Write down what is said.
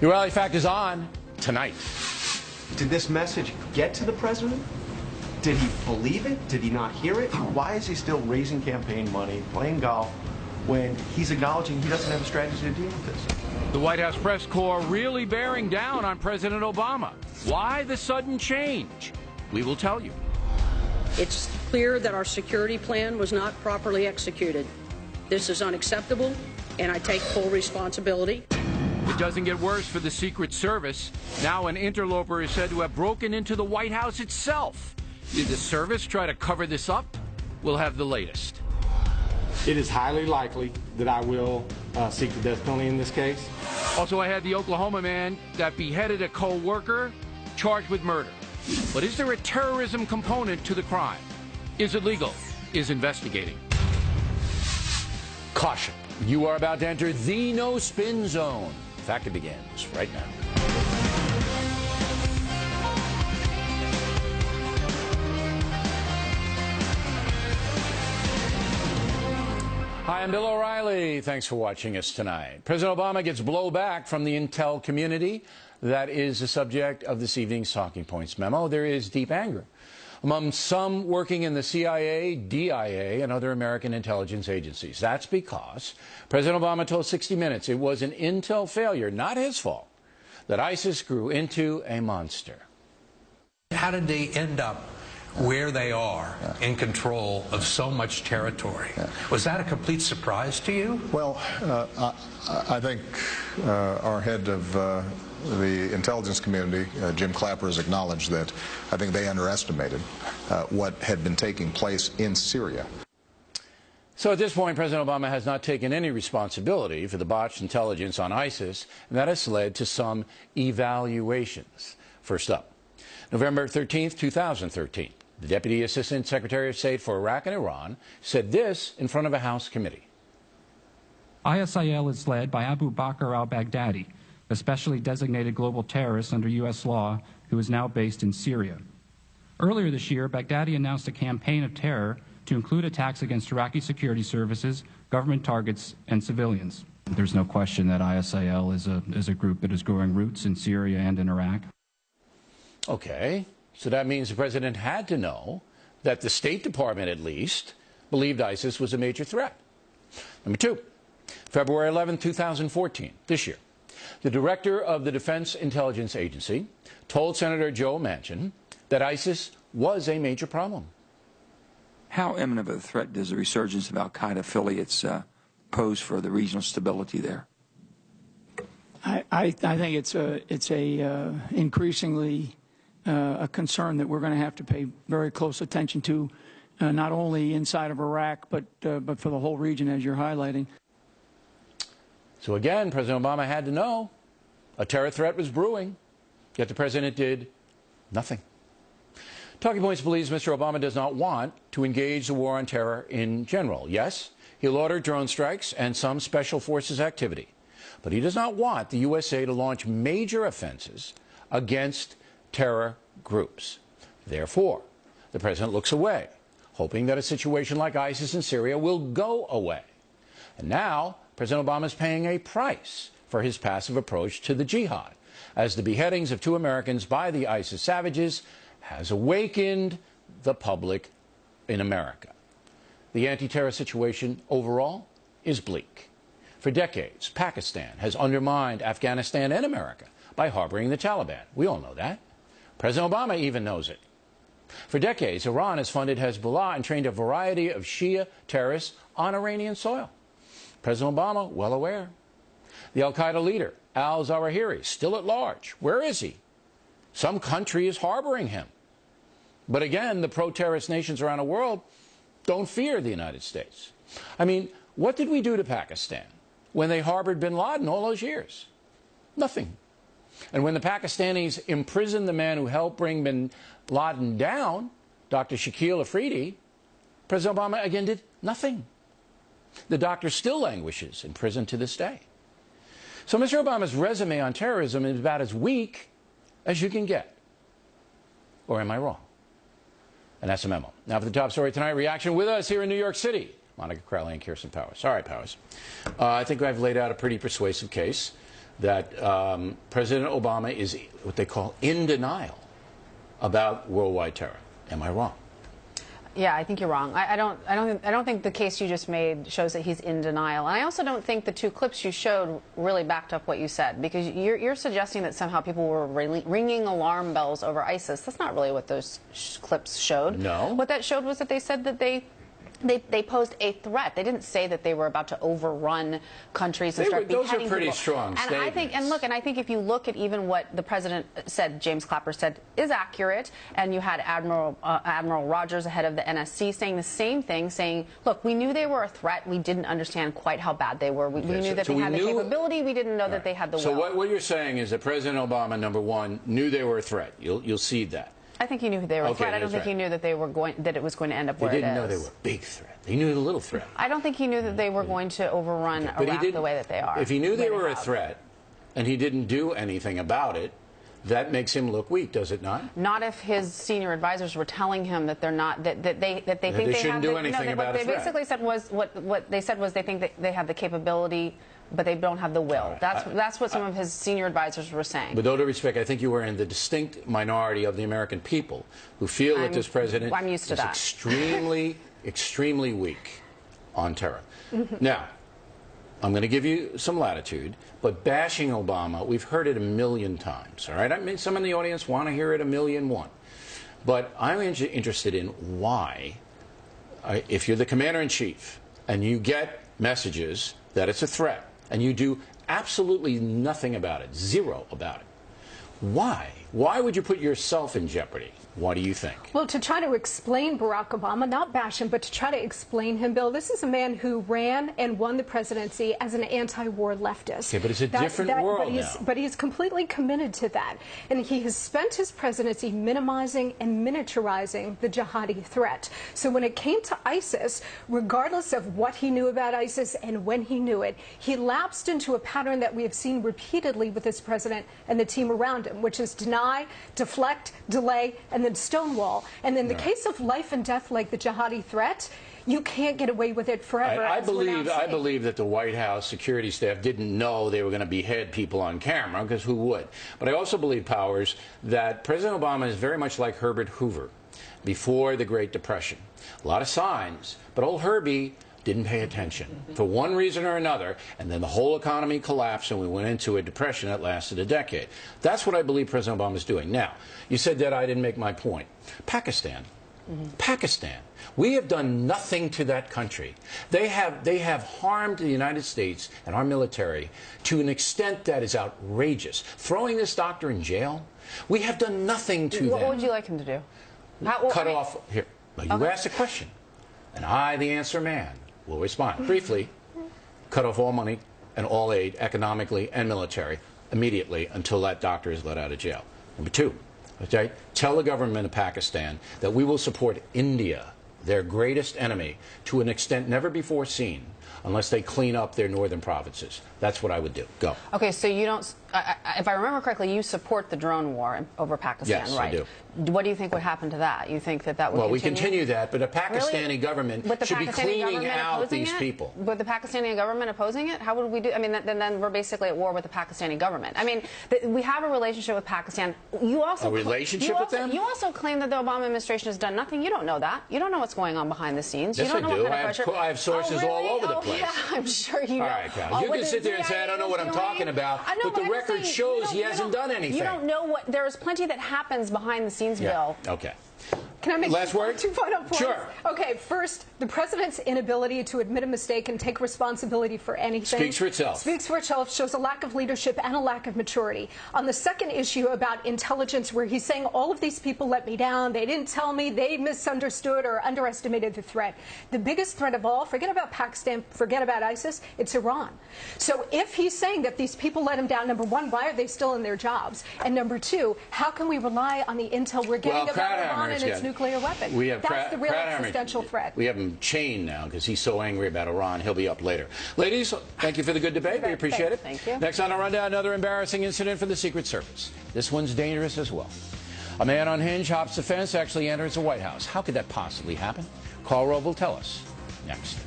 Your Rally Fact is on tonight. Did this message get to the president? Did he believe it? Did he not hear it? Why is he still raising campaign money, playing golf, when he's acknowledging he doesn't have a strategy to deal with this? The White House press corps really bearing down on President Obama. Why the sudden change? We will tell you. It's clear that our security plan was not properly executed. This is unacceptable, and I take full responsibility. It doesn't get worse for the Secret Service. Now an interloper is said to have broken into the White House itself. Did the service try to cover this up? We'll have the latest. It is highly likely that I will seek the death penalty in this case. Also, I had the Oklahoma man that beheaded a co-worker charged with murder. But is there a terrorism component to the crime? Is it legal? Is investigating. Caution. You are about to enter the no-spin zone. Fact, it begins right now. Hi, I'm Bill O'Reilly. Thanks for watching us tonight. President Obama gets blowback from the intel community. That is the subject of this evening's Talking Points memo. There is deep anger among some working in the CIA, DIA, and other American intelligence agencies. That's because President Obama told 60 Minutes it was an intel failure, not his fault, that ISIS grew into a monster. How did they end up where they are in control of so much territory? Was that a complete surprise to you? Well, I think our head of the intelligence community, Jim Clapper, has acknowledged that I think they underestimated what had been taking place in Syria. So at this point, President Obama has not taken any responsibility for the botched intelligence on ISIS, and that has led to some evaluations. First up, November 13th, 2013. The Deputy Assistant Secretary of State for Iraq and Iran said this in front of a House committee. ISIL is led by Abu Bakr al-Baghdadi, a specially designated global terrorist under U.S. law who is now based in Syria. Earlier this year, Baghdadi announced a campaign of terror to include attacks against Iraqi security services, government targets, and civilians. There's no question that ISIL is a group that is growing roots in Syria and in Iraq. Okay, so that means the president had to know that the State Department, at least, believed ISIS was a major threat. Number two, February 11, 2014, this year, the director of the Defense Intelligence Agency told Senator Joe Manchin that ISIS was a major problem. How imminent of a threat does the resurgence of al-Qaeda affiliates pose for the regional stability there? I think it's increasingly a concern that we're going to have to pay very close attention to, not only inside of Iraq, but for the whole region, as you're highlighting. So again, President Obama had to know a terror threat was brewing, yet the president did nothing. Talking Points believes Mr. Obama does not want to engage the war on terror in general. Yes, he'll order drone strikes and some special forces activity, but he does not want the USA to launch major offenses against terror groups. Therefore, the president looks away, hoping that a situation like ISIS in Syria will go away. And now, President Obama is paying a price for his passive approach to the jihad, as the beheadings of 2 Americans by the ISIS savages has awakened the public in America. The anti-terror situation overall is bleak. For decades, Pakistan has undermined Afghanistan and America by harboring the Taliban. We all know that. President Obama even knows it. For decades, Iran has funded Hezbollah and trained a variety of Shia terrorists on Iranian soil. President Obama, well aware. The al-Qaeda leader, al-Zawahiri, still at large. Where is he? Some country is harboring him. But again, the pro-terrorist nations around the world don't fear the United States. I mean, what did we do to Pakistan when they harbored bin Laden all those years? Nothing. And when the Pakistanis imprisoned the man who helped bring bin Laden down, Dr. Shakil Afridi, President Obama again did nothing. The doctor still languishes in prison to this day. So Mr. Obama's resume on terrorism is about as weak as you can get. Or am I wrong? And that's a memo. Now for the top story tonight, reaction with us here in New York City. Monica Crowley and Kirsten Powers. All right, Powers. I think I've laid out a pretty persuasive case that President Obama is what they call in denial about worldwide terror. Am I wrong? Yeah, I think you're wrong. I don't think the case you just made shows that he's in denial. And I also don't think the two clips you showed really backed up what you said, because you're suggesting that somehow people were ringing alarm bells over ISIS. That's not really what those clips showed. No. What that showed was that they said that they posed a threat. They didn't say that they were about to overrun countries and start beheading people. Those are pretty strong statements. I think if you look at even what the president said, James Clapper said, is accurate, and you had Admiral Rogers, ahead of the NSC, saying the same thing, saying, look, we knew they were a threat. We didn't understand quite how bad they were. We knew that they had the capability. We didn't know that they had the will. So what you're saying is that President Obama, number one, knew they were a threat. You'll cede that. I think he knew they were a threat. I don't think he knew that that it was going to end up where it is. They didn't know they were a big threat. They knew the little threat. I don't think he knew that they were going to overrun Iraq the way that they are. If he knew they were a threat and he didn't do anything about it, that makes him look weak, does it not? Not if his senior advisors were telling him that they're not, that they think they shouldn't do anything about a threat. What they basically said was, what they said was they think that they have the capability, but they don't have the will. That's what some of his senior advisors were saying. With all due respect, I think you are in the distinct minority of the American people who feel that this president is extremely, extremely weak on terror. Now, I'm going to give you some latitude, but bashing Obama, we've heard it a million times, all right? I mean, some in the audience want to hear it a million one. But I'm interested in why, if you're the commander-in-chief and you get messages that it's a threat, and you do absolutely nothing about it, zero about it. Why? Why would you put yourself in jeopardy? What do you think? Well, to try to explain Barack Obama, not bash him, but to try to explain him, Bill, this is a man who ran and won the presidency as an anti-war leftist. Okay, but it's a different world now. But he's completely committed to that. And he has spent his presidency minimizing and miniaturizing the jihadi threat. So when it came to ISIS, regardless of what he knew about ISIS and when he knew it, he lapsed into a pattern that we have seen repeatedly with this president and the team around him, which is deny, deflect, delay, and then stonewall. And in the case of life and death like the jihadi threat, you can't get away with it forever. I believe that the White House security staff didn't know they were going to behead people on camera, because who would? But I also believe, Powers, that President Obama is very much like Herbert Hoover before the Great Depression. A lot of signs, but old Herbie didn't pay attention for one reason or another, and then the whole economy collapsed and we went into a depression that lasted a decade. That's what I believe President Obama is doing. Now, you said that I didn't make my point. Pakistan. Pakistan. We have done nothing to that country. They have harmed the United States and our military to an extent that is outrageous. Throwing this doctor in jail, we have done nothing to them. What would you like him to do? Cut off. Here, you asked a question, and I, the answer man, will respond briefly. Cut off all money and all aid, economically and military, immediately until that doctor is let out of jail. Number two, okay, tell the government of Pakistan that we will support India, their greatest enemy, to an extent never before seen, unless they clean up their northern provinces. That's what I would do. Go. Okay, so you don't, if I remember correctly, you support the drone war over Pakistan, yes, right? I do. What do you think would happen to that? You think that would continue? Well, we continue that, but the Pakistani government should be cleaning out these people. With the Pakistani government opposing it? How would we do? I mean, then we're basically at war with the Pakistani government. I mean, we have a relationship with Pakistan. You also with them? You also claim that the Obama administration has done nothing. You don't know that. You don't know what's going on behind the scenes. Yes, you don't I know do. What kind of pressure. I have sources all over the place. Yeah, I'm sure you know. All right, Cal. You can sit there and say, I don't know what I'm talking about, but the record shows he hasn't done anything. You don't know what, there's plenty that happens behind the scenes, Bill. Okay. Can I make last word? 2 final points? Sure. Okay, first, the president's inability to admit a mistake and take responsibility for anything speaks for itself. Speaks for itself, shows a lack of leadership and a lack of maturity. On the second issue about intelligence, where he's saying all of these people let me down, they didn't tell me, they misunderstood or underestimated the threat. The biggest threat of all, forget about Pakistan, forget about ISIS, it's Iran. So if he's saying that these people let him down, number one, why are they still in their jobs? And number two, how can we rely on the intel we're getting about Iran and its nuclear weapon? That's the real existential threat. We have him chained now because he's so angry about Iran. He'll be up later. Ladies, thank you for the good debate. We appreciate it. Thank you. Next on our rundown, another embarrassing incident for the Secret Service. This one's dangerous as well. A man on hinge hops the fence, actually enters the White House. How could that possibly happen? Karl Rove will tell us next.